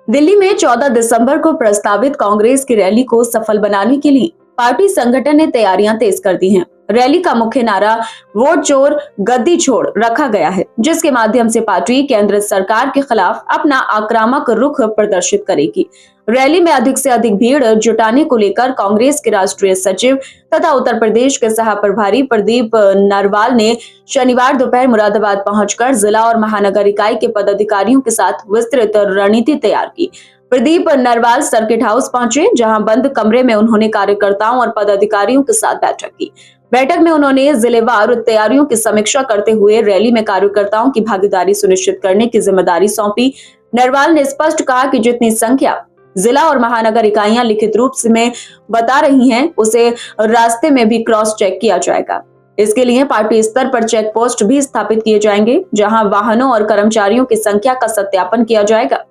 दिल्ली में 14 दिसंबर को प्रस्तावित कांग्रेस की रैली को सफल बनाने के लिए पार्टी संगठन ने तैयारियां तेज कर दी हैं। रैली का मुख्य नारा वोट चोर गद्दी छोड़ रखा गया है, जिसके माध्यम से पार्टी केंद्र सरकार के खिलाफ अपना आक्रामक रुख प्रदर्शित करेगी। रैली में अधिक से अधिक भीड़ जुटाने को लेकर कांग्रेस के राष्ट्रीय सचिव तथा उत्तर प्रदेश के सह प्रभारी प्रदीप नरवाल ने शनिवार दोपहर मुरादाबाद पहुंचकर जिला और महानगर इकाई के पदाधिकारियों के साथ विस्तृत रणनीति तैयार की। प्रदीप नरवाल सर्किट हाउस पहुंचे, जहां बंद कमरे में उन्होंने कार्यकर्ताओं और पदाधिकारियों के साथ बैठक की। बैठक में उन्होंने जिलेवार तैयारियों की समीक्षा करते हुए रैली में कार्यकर्ताओं की भागीदारी सुनिश्चित करने की जिम्मेदारी सौंपी। नरवाल ने स्पष्ट कहा कि जितनी संख्या जिला और महानगर इकाइयां लिखित रूप में बता रही हैं, उसे रास्ते में भी क्रॉस चेक किया जाएगा। इसके लिए पार्टी स्तर पर चेक पोस्ट भी स्थापित किए जाएंगे, जहां वाहनों और कर्मचारियों की संख्या का सत्यापन किया जाएगा।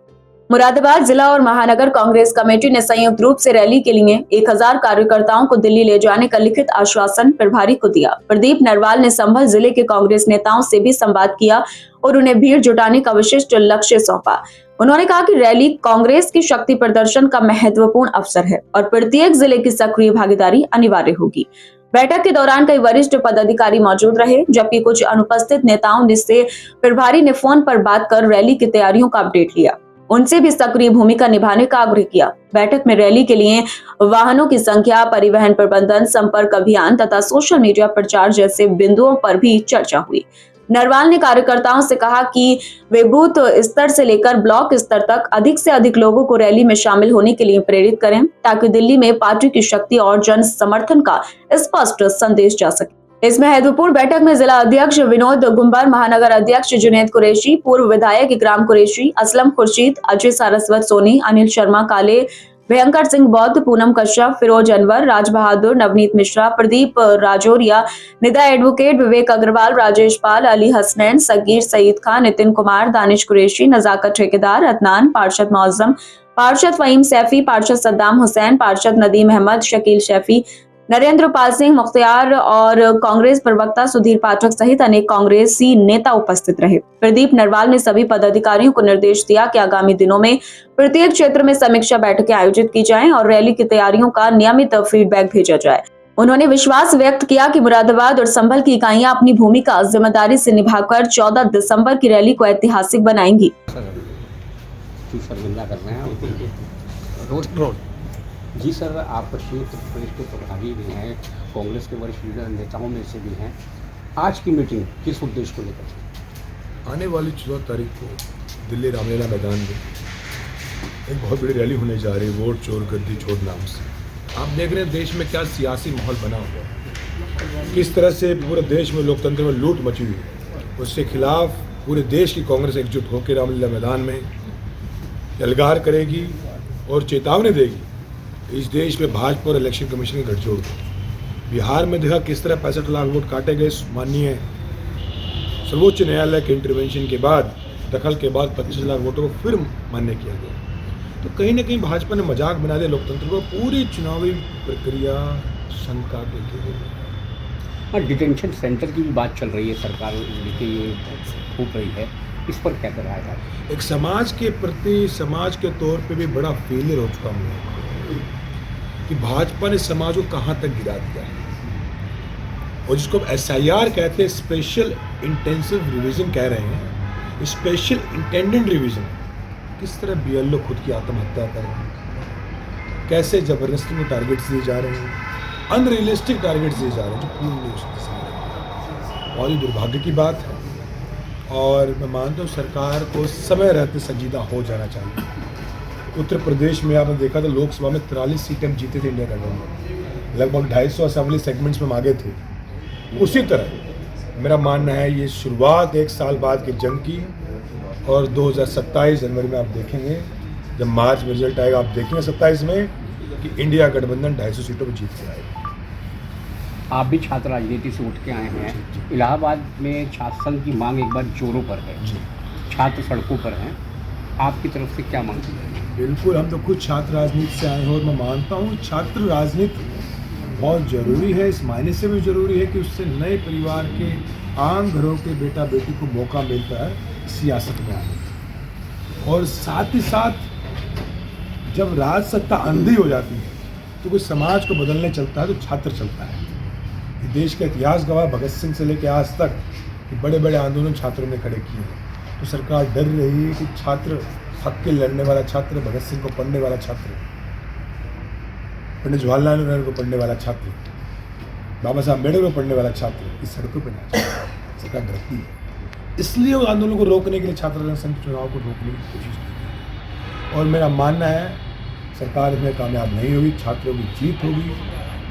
मुरादाबाद जिला और महानगर कांग्रेस कमेटी ने संयुक्त रूप से रैली के लिए 1000 कार्यकर्ताओं को दिल्ली ले जाने का लिखित आश्वासन प्रभारी को दिया। प्रदीप नरवाल ने संभल जिले के कांग्रेस नेताओं से भी संवाद किया और उन्हें भीड़ जुटाने का विशिष्ट लक्ष्य सौंपा। उन्होंने कहा कि रैली कांग्रेस की शक्ति प्रदर्शन का महत्वपूर्ण अवसर है और प्रत्येक जिले की सक्रिय भागीदारी अनिवार्य होगी। बैठक के दौरान कई वरिष्ठ पदाधिकारी मौजूद रहे, जबकि कुछ अनुपस्थित नेताओं से प्रभारी ने फोन पर बात कर रैली की तैयारियों का अपडेट लिया। उनसे भी सक्रिय भूमिका निभाने का आग्रह किया। बैठक में रैली के लिए वाहनों की संख्या, परिवहन प्रबंधन, संपर्क अभियान तथा सोशल मीडिया प्रचार जैसे बिंदुओं पर भी चर्चा हुई। नरवाल ने कार्यकर्ताओं से कहा कि वे बूथ स्तर से लेकर ब्लॉक स्तर तक अधिक से अधिक लोगों को रैली में शामिल होने के लिए प्रेरित करें, ताकि दिल्ली में पार्टी की शक्ति और जन समर्थन का स्पष्ट संदेश जा सके। इस महत्वपूर्ण बैठक में जिला अध्यक्ष विनोद गुंबर, महानगर अध्यक्ष जुनैद कुरैशी, पूर्व विधायक इकराम कुरैशी, असलम खुर्शीद, अजय सारस्वत सोनी, अनिल शर्मा काले, भयंकर सिंह बौद्ध, पूनम कश्यप, फिरोज अनवर, राज बहादुर, नवनीत मिश्रा, प्रदीप राजौरिया, निदा एडवोकेट, विवेक अग्रवाल, राजेश पाल, अली हसनैन, सगीर सईद खान, नितिन कुमार, दानिश कुरैशी, नजाकत ठेकेदार, अदनान, पार्षद मौजम, पार्षद फहीम सैफी, पार्षद सद्दाम हुसैन, पार्षद नदीम अहमद, शकील शैफी, नरेंद्र पाल सिंह मुख्तियार और कांग्रेस प्रवक्ता सुधीर पाठक सहित अनेक कांग्रेसी नेता उपस्थित रहे। प्रदीप नरवाल ने सभी पदाधिकारियों को निर्देश दिया कि आगामी दिनों में प्रत्येक क्षेत्र में समीक्षा बैठकें आयोजित की जाएं और रैली की तैयारियों का नियमित फीडबैक भेजा जाए। उन्होंने विश्वास व्यक्त किया कि मुरादाबाद और संभल की इकाइयां अपनी भूमिका जिम्मेदारी से निभाकर 14 दिसंबर की रैली को ऐतिहासिक बनाएंगी। जी सर, आप पश्चिमी उत्तर प्रदेश के प्रभारी भी हैं, कांग्रेस के वरिष्ठ नेताओं में से भी हैं। आज की मीटिंग किस उद्देश्य को लेकर? आने वाली 14 तारीख को दिल्ली रामलीला मैदान में एक बहुत बड़ी रैली होने जा रही है, वोट चोर गद्दी छोड़ नाम से। आप देख रहे हैं देश में क्या सियासी माहौल बना हुआ है, किस तरह से पूरे देश में लोकतंत्र में लूट मची हुई है। उसके खिलाफ पूरे देश की कांग्रेस एकजुट होकर रामलीला मैदान में यलगार करेगी और चेतावनी देगी इस देश में भाजपा और इलेक्शन कमीशन के गठजोड़। बिहार में देखा किस तरह 65 लाख वोट काटे गए। माननीय सर्वोच्च न्यायालय के इंटरवेंशन के बाद, दखल के बाद 25 लाख वोटों को फिर मान्य किया गया। तो कहीं ना कहीं भाजपा ने मजाक बना दिया लोकतंत्र को। पूरी चुनावी प्रक्रिया शंका के घेरे। डिटेंशन सेंटर की भी बात चल रही है, सरकार ये फूट रही है, इस पर क्या कराया जाए? एक समाज के प्रति, समाज के तौर पे भी बड़ा फेलियर हो चुका है कि भाजपा ने समाज को कहाँ तक गिरा दिया है। और जिसको SIR कहते हैं, स्पेशल इंटेंसिव रिवीजन कह रहे हैं, स्पेशल इंटेंडेंट रिवीजन। किस तरह BLO खुद की आत्महत्या कर रहे हैं, कैसे जबरदस्ती में टारगेट्स दिए जा रहे हैं, अनरियलिस्टिक टारगेट्स दिए जा रहे हैं जो पूर्ण नहीं हो सकते। और ये दुर्भाग्य की बात है और मैं मानता हूँ सरकार को समय रहते संजीदा हो जाना चाहिए। उत्तर प्रदेश में आपने देखा था लोकसभा में 43 सीटें हम जीते थे इंडिया गठबंधन, लगभग 250 असेंबली सेगमेंट्स में हम आगे थे। उसी तरह मेरा मानना है ये शुरुआत 1 साल बाद की जंग की, और 2027 जनवरी में आप देखेंगे, जब मार्च में रिजल्ट आएगा, आप देखेंगे 27 में कि इंडिया गठबंधन 250 सीटों पर जीत के आएगा। आप भी छात्र राजनीति से उठ के आए हैं। इलाहाबाद में छात्र संघ की मांग एक बार जोरों पर है, छात्र सड़कों पर हैं, आपकी तरफ से क्या मांग है? बिल्कुल, हम तो खुद छात्र राजनीति से आए हैं और मैं मानता हूँ छात्र राजनीति बहुत ज़रूरी है। इस मायने से भी ज़रूरी है कि उससे नए परिवार के आम घरों के बेटा बेटी को मौका मिलता है सियासत में आने, और साथ ही साथ जब राज सत्ता अंधी हो जाती है तो कोई समाज को बदलने चलता है तो छात्र चलता है। ये देश का इतिहास गवाह भगत सिंह से लेकर आज तक बड़े बड़े आंदोलन छात्रों ने खड़े किए हैं। तो सरकार डर रही है कि छात्र, हक के लड़ने वाला छात्र, भगत सिंह को पढ़ने वाला छात्र, पंडित जवाहरलाल नेहरू को पढ़ने वाला छात्र, बाबा साहब अम्बेडकर को पढ़ने वाला छात्र इस सड़कों पर ना जाए। सरकार डरती है, इसलिए उस आंदोलन को रोकने के लिए छात्र जनसंघ चुनाव को रोकने की कोशिश की है। और मेरा मानना है सरकार इसमें कामयाब नहीं होगी, छात्रों की जीत होगी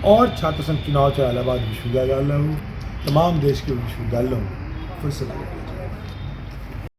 और छात्र संघ चुनाव चाहे इलाहाबाद विश्वविद्यालय हो, तमाम देश के विश्वविद्यालयों में फिर से